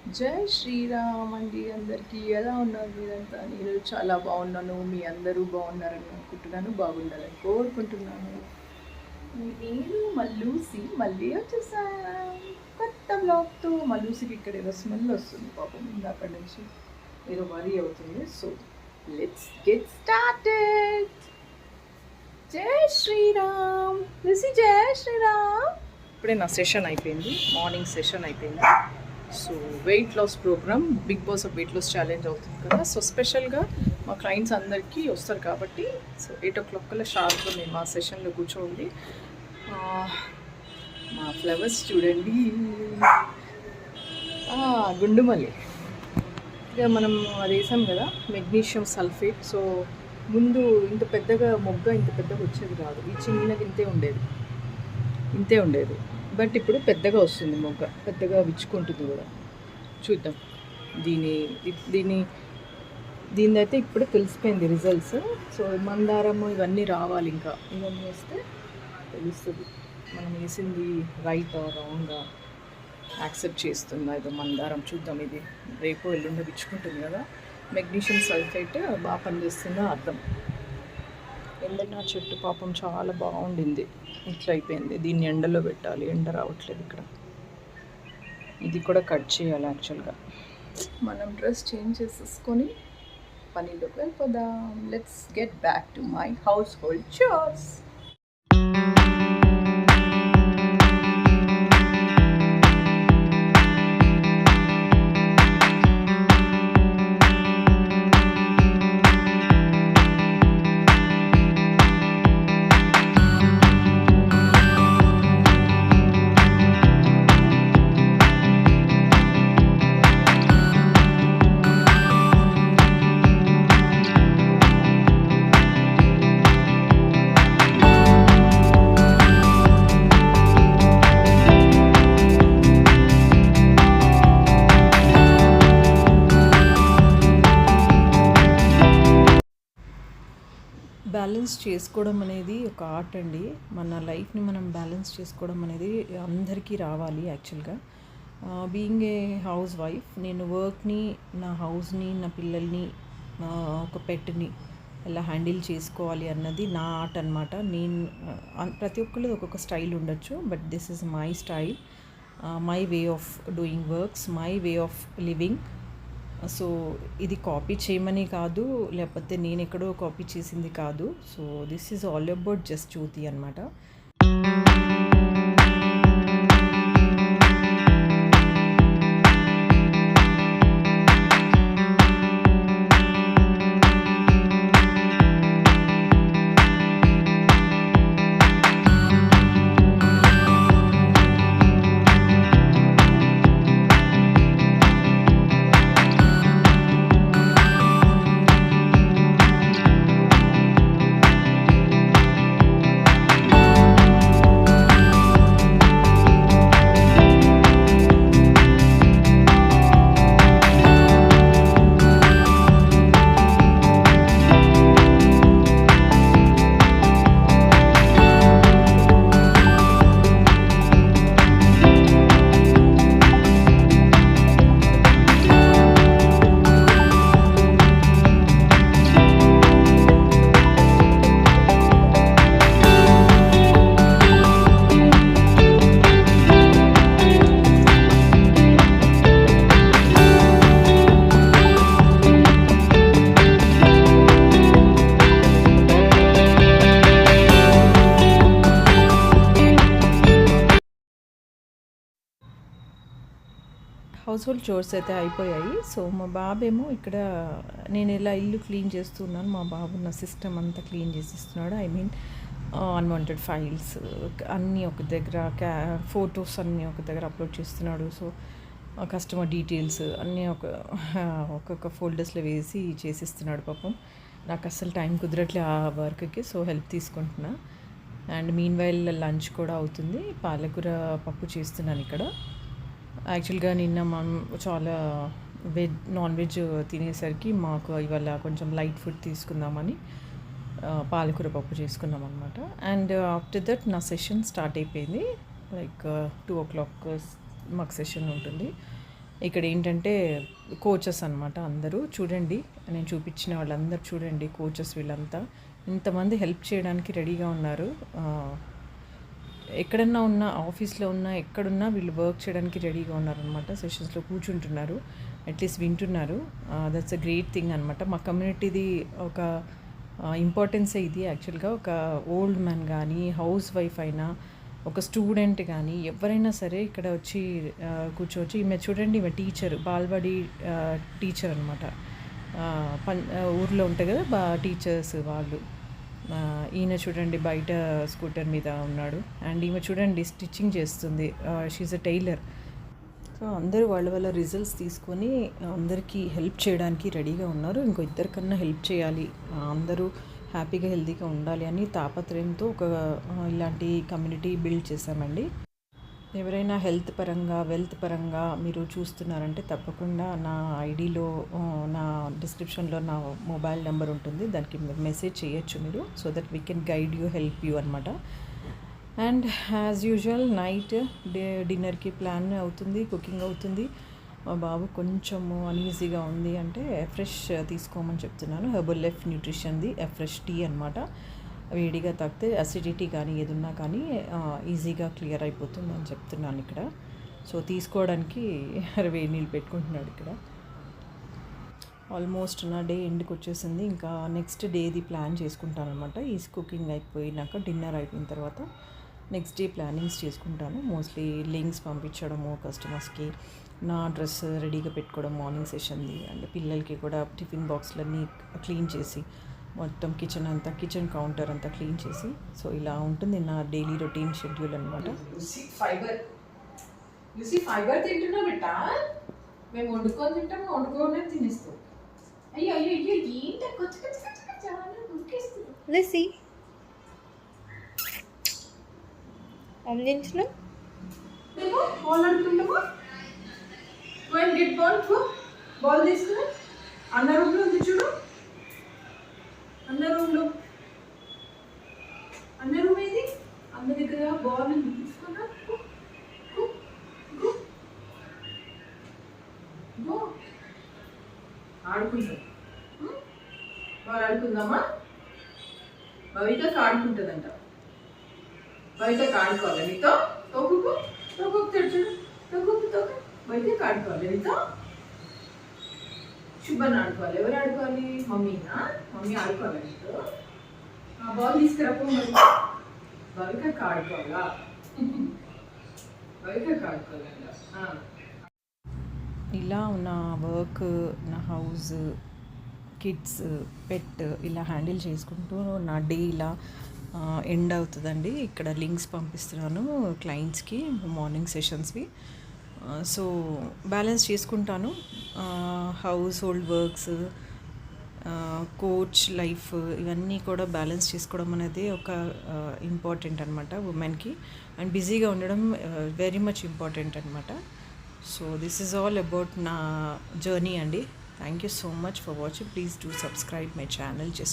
జై శ్రీరామ్ అండి అందరికీ. ఎలా ఉన్నారు మీరంతా? నేను చాలా బాగున్నాను. మీ అందరూ బాగున్నారని అనుకుంటున్నాను. బాగుండాలని కోరుకుంటున్నాను. నేను మల్లూసి మళ్ళీ వచ్చేసాను కొత్త బ్లాగ్తో. మల్లూసికి ఇక్కడ ఏదో స్మెల్ వస్తుంది పాపం ఇందాక నుంచి, ఏదో వరీ అవుతుంది. So let's get started. జై శ్రీరామ్ రిసి, జై శ్రీరామ్. ఇప్పుడే నా సెషన్ అయిపోయింది, మార్నింగ్ సెషన్ అయిపోయింది. So weight loss program, big boss of weight loss challenge అవుతుంది కదా. సో స్పెషల్గా మా క్లయింట్స్ అందరికీ వస్తారు కాబట్టి సో 8 o'clock కల్లా షార్ప్గా మేము ఆ సెషన్లో కూర్చోండి. మా ఫ్లవర్స్ చూడండి, గుండుమల్లి. ఇక మనం అది వేసాం కదా మెగ్నీషియం సల్ఫేట్. సో ముందు ఇంత పెద్దగా మొగ్గ ఇంత పెద్దగా వచ్చేది కాదు, ఈ చిన్నది ఇంతే ఉండేది. బట్ ఇప్పుడు పెద్దగా వస్తుంది మొగ్గ, పెద్దగా విచ్చుకుంటుంది కూడా. చూద్దాం దీని దీని దీని అయితే ఇప్పుడే తెలిసిపోయింది రిజల్ట్స్. సో మందారము ఇవన్నీ రావాలి, ఇంకా ఇవన్నీ వస్తే తెలుస్తుంది మనం వేసింది రైట్ రాంగ్గా యాక్సెప్ట్ చేస్తుందా. ఇది మందారం, చూద్దాం. ఇది రేపు ఎల్లుండి విచ్చుకుంటుంది కదా. మెగ్నీషియం సల్ఫేట్ బాగా పనిచేస్తుందో అర్థం. ఎండన చెట్టు పాపం చాలా బాగుండింది, ఇట్లా అయిపోయింది. దీన్ని ఎండలో పెట్టాలి, ఎండ రావట్లేదు ఇక్కడ. ఇది కూడా కట్ చేయాలి యాక్చువల్గా. మనం డ్రెస్ చేంజ్ చేసేసుకొని పనిలోకి వెళ్ళిపోదాం. Let's get back to my house hold chores. Balance చేసుకోవడం అనేది ఒక ఆర్ట్ అండి. మన లైఫ్ని మనం బ్యాలెన్స్ చేసుకోవడం అనేది అందరికీ రావాలి యాక్చువల్గా. బీయింగ్ ఏ హౌస్ వైఫ్, నేను వర్క్ని, నా హౌస్ని, నా పిల్లల్ని, ఒక పెట్ని ఎలా హ్యాండిల్ చేసుకోవాలి అన్నది నా ఆర్ట్ అనమాట. నేను ప్రతి ఒక్కళ్ళు ఒక్కొక్క స్టైల్ ఉండొచ్చు, but this is my style, my way of doing works, my way of living. So ఇది కాపీ చేయమని కాదు, లేకపోతే నేను ఎక్కడో కాపీ చేసింది కాదు. So this is all about just Jyothi అనమాట. హౌస్ హోల్డ్ చోర్స్ అయితే అయిపోయాయి. సో మా బాబేమో ఇక్కడ నేను ఇలా ఇల్లు క్లీన్ చేస్తున్నాను, మా బాబు నా సిస్టమ్ అంతా క్లీన్ చేసిస్తున్నాడు. ఐ మీన్ అన్వాంటెడ్ ఫైల్స్ అన్నీ ఒక దగ్గర, ఫొటోస్ అన్నీ ఒక దగ్గర అప్లోడ్ చేస్తున్నాడు. సో కస్టమర్ డీటెయిల్స్ అన్నీ ఒక్కొక్క ఫోల్డర్స్లో వేసి చేసిస్తున్నాడు పాపం. నాకు అస్సలు టైం కుదరట్లే ఆ వర్క్కి, సో హెల్ప్ తీసుకుంటున్నా. అండ్ మీన్ వైల్ లంచ్ కూడా అవుతుంది. పాలకూర పప్పు చేస్తున్నాను ఇక్కడ. యాక్చువల్గా నిన్న మనం చాలా నాన్ వెజ్ తినేసరికి మాకు ఇవాళ కొంచెం లైట్ ఫుడ్ తీసుకుందామని పాలకూర పప్పు చేసుకున్నాం అనమాట. అండ్ ఆఫ్టర్ దట్ నా సెషన్ స్టార్ట్ అయిపోయింది. లైక్ 2 o'clock మాకు సెషన్ ఉంటుంది. ఇక్కడ ఏంటంటే కోచెస్ అనమాట అందరూ చూడండి, నేను చూపించిన వాళ్ళందరూ చూడండి కోచెస్ వీళ్ళంతా ఇంతమంది హెల్ప్ చేయడానికి రెడీగా ఉన్నారు. ఎక్కడన్నా ఉన్న ఆఫీస్లో ఉన్నా ఎక్కడున్నా వీళ్ళు వర్క్ చేయడానికి రెడీగా ఉన్నారనమాట. సెషన్స్లో కూర్చుంటున్నారు, అట్లీస్ట్ వింటున్నారు. దట్స్ అ గ్రేట్ థింగ్ అనమాట. మా కమ్యూనిటీది ఒక ఇంపార్టెన్సే ఇది యాక్చువల్గా. ఒక ఓల్డ్ మ్యాన్ కానీ, హౌస్ వైఫ్ అయినా, ఒక స్టూడెంట్ కానీ ఎవరైనా సరే ఇక్కడ వచ్చి కూర్చోవచ్చు. ఈమె చూడండి, ఈమె టీచర్, బాల్వాడి టీచర్ అనమాట. ఊర్లో ఉంటాయి కదా టీచర్స్ వాళ్ళు. ఈయన చూడండి బయట స్కూటర్ మీద ఉన్నాడు. అండ్ ఈమె చూడండి స్టిచ్చింగ్ చేస్తుంది, షీఈ్ అ టైలర్. సో అందరూ వాళ్ళ రిజల్ట్స్ తీసుకొని అందరికీ హెల్ప్ చేయడానికి రెడీగా ఉన్నారు. ఇంకో ఇద్దరికన్నా హెల్ప్ చేయాలి, అందరూ హ్యాపీగా హెల్తీగా ఉండాలి అని తాపత్రయంతో ఒక ఇలాంటి కమ్యూనిటీ బిల్డ్ చేశామండి. ఎవరైనా హెల్త్ పరంగా, వెల్త్ పరంగా మీరు చూస్తున్నారంటే తప్పకుండా నా ఐడిలో, నా డిస్క్రిప్షన్లో నా మొబైల్ నెంబర్ ఉంటుంది, దానికి మెసేజ్ చేయొచ్చు మీరు. So that we can guide you, help you అనమాట. అండ్ యాజ్ యూజువల్ నైట్ డిన్నర్కి ప్లాన్ అవుతుంది, కుకింగ్ అవుతుంది. మా బాబు కొంచెము అనీజీగా ఉంది అంటే ఫ్రెష్ తీసుకోమని చెప్తున్నాను. హెర్బల్ లైఫ్ న్యూట్రిషన్ది ఫ్రెష్ టీ అనమాట. వేడిగా తాగితే అసిడిటీ కానీ ఏదున్నా కానీ ఈజీగా క్లియర్ అయిపోతుంది అని చెప్తున్నాను ఇక్కడ. సో తీసుకోవడానికి వేడి నీళ్ళు పెట్టుకుంటున్నాడు ఇక్కడ. ఆల్మోస్ట్ నా డే ఎండ్కి వచ్చేసింది. ఇంకా నెక్స్ట్ డేది ప్లాన్ చేసుకుంటాను అనమాట. ఈ కుకింగ్ అయిపోయినాక, డిన్నర్ అయిపోయిన తర్వాత నెక్స్ట్ డే ప్లానింగ్స్ చేసుకుంటాను. మోస్ట్లీ లింక్స్ పంపించడము కస్టమర్స్కి, నా డ్రెస్ రెడీగా పెట్టుకోవడం మార్నింగ్ సెషన్ది, అండ్ పిల్లలకి కూడా టిఫిన్ బాక్స్లన్నీ క్లీన్ చేసి మొత్తం కిచెన్ కౌంటర్ అంతా క్లీన్ చేసి, సో ఇలా ఉంటుంది నా డైలీ రొటీన్ షెడ్యూల్ అనమాట. ఫైబర్ తింటున్నా బిట్ట, మేము వండుకొని తింటాము, వండుకోనే తినేస్తాం. అయ్యో అయ్యో అయ్యో ఏంట లెసి అందించిన బాల్ ఆడుకుంటామా? గెట్ బాల్, బాల్ తీసుకుని అన్న రూమ్లో ఉంది చూడు, అన్న రూమ్ ఏది, అన్న దగ్గర బాల్ తీసుకున్నా. ఆడుకుంటాం, బాల్ ఆడుకుందామా? భవితకు ఆడుకుంటుందంట, భవితకు ఆడుకోవాలి నీతో. తొక్కు తెచ్చుడు, తొక్కు భవితకు ఆడుకోవాలి నీతో. శుభ్రని ఆడుకోవాలి. ఎవరు ఆడుకోవాలి? మమ్మీనా? మమ్మీ ఆడుకోవాలి నీతో. బాల్ తీసుకురాపో. మరి భవితకు ఆడుకోవాలా? భవితకు ఆడుకోవాలంట. ఇలా నా వర్క్, నా హౌస్, కిడ్స్, పెట్ ఇలా హ్యాండిల్ చేసుకుంటూ నా డే ఇలా ఎండ్ అవుతుందండి. ఇక్కడ లింక్స్ పంపిస్తున్నాను క్లయింట్స్కి, మార్నింగ్ సెషన్స్వి. సో బ్యాలెన్స్ చేసుకుంటాను house hold works, coach life, ఇవన్నీ కూడా బ్యాలెన్స్ చేసుకోవడం అనేది ఒక ఇంపార్టెంట్ అనమాట ఉమెన్కి. అండ్ బిజీగా ఉండడం వెరీ మచ్ ఇంపార్టెంట్ అనమాట. So this is all about నా జర్నీ అండి. Thank you so much for watching. Please do subscribe my channel. Just